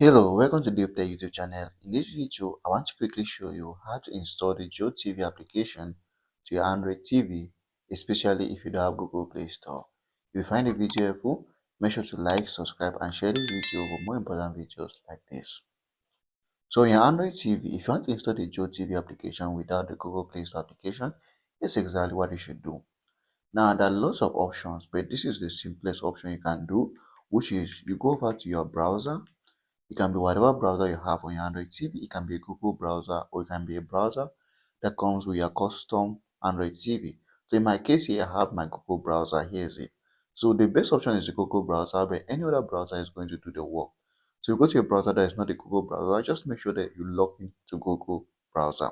Hello, welcome to DaveTech YouTube channel. In this video, I want to quickly show you how to install the JioTV application to your Android TV, especially if you don't have Google Play Store. If you find the video helpful, make sure to like, subscribe, and share this video for more important videos like this. So in your Android TV, if you want to install the JioTV application without the Google Play Store application, this is exactly what you should do. Now, there are lots of options, but this is the simplest option you can do, which is you go over to your browser. It can be whatever browser you have on your Android TV. It can be a Google browser or it can be a browser that comes with your custom Android TV. So in my case here, I have my Google browser. Here's it. So the best option is the Google browser, but any other browser is going to do the work. So you go to a browser that is not the Google browser, just make sure that you log into Google browser.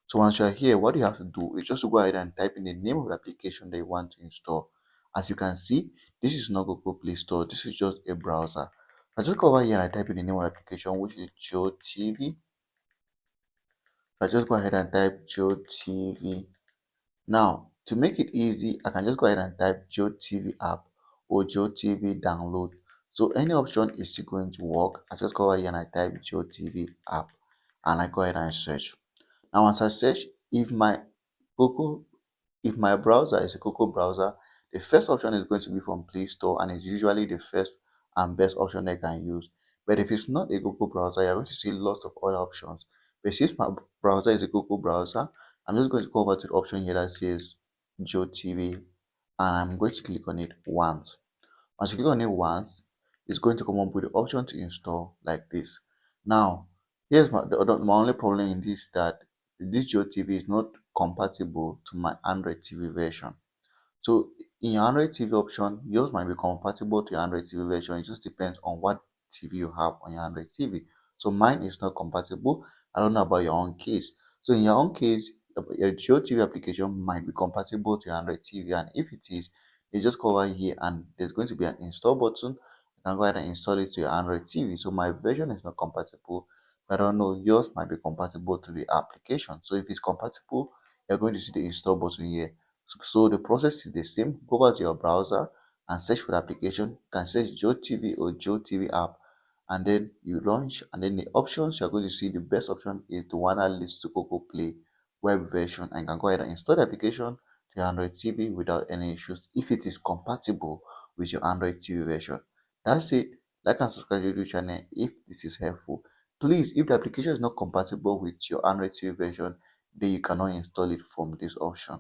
So once you are here, what you have to do is just to go ahead and type in the name of the application that you want to install. As you can see, this is not Google Play Store. This is just a browser. I just go over here and I type in the name of the application, which is JioTV. I just go ahead and type JioTV. Now, to make it easy, I can just go ahead and type JioTV app or JioTV download. So any option is still going to work. I just go over here and I type JioTV app and I go ahead and search. Now, once I search, if my Google if my browser is a Google browser, the first option is going to be from Play Store and it's usually the first and best option they can use. But if it's not a Google browser, you're going to see lots of other options. But since my browser is a Google browser, I'm just going to go over to the option here that says JioTV and I'm going to click on it once. Once you click on it once, it's going to come up with the option to install like this. Now, here's my only problem in this that this JioTV is not compatible to my Android TV version. So in your Android TV option, yours might be compatible to your Android TV version. It just depends on what TV you have on your Android TV. So mine is not compatible. I don't know about your own case. So in your own case, your JioTV application might be compatible to your Android TV, and if it is, you just go over here and there's going to be an install button. You can go ahead and install it to your Android TV. So my version is not compatible, but I don't know, yours might be compatible to the application. So if it's compatible, you're going to see the install button here. So the process is the same. Go over to your browser and search for the application. You can search JioTV or JioTV app, and then you launch. And then the options you're going to see, the best option is the one that leads to Google Play web version, and you can go ahead and install the application to your Android TV without any issues if it is compatible with your Android TV version. That's it. Like and subscribe to the YouTube channel if this is helpful. Please, if the application is not compatible with your Android TV version, then you cannot install it from this option.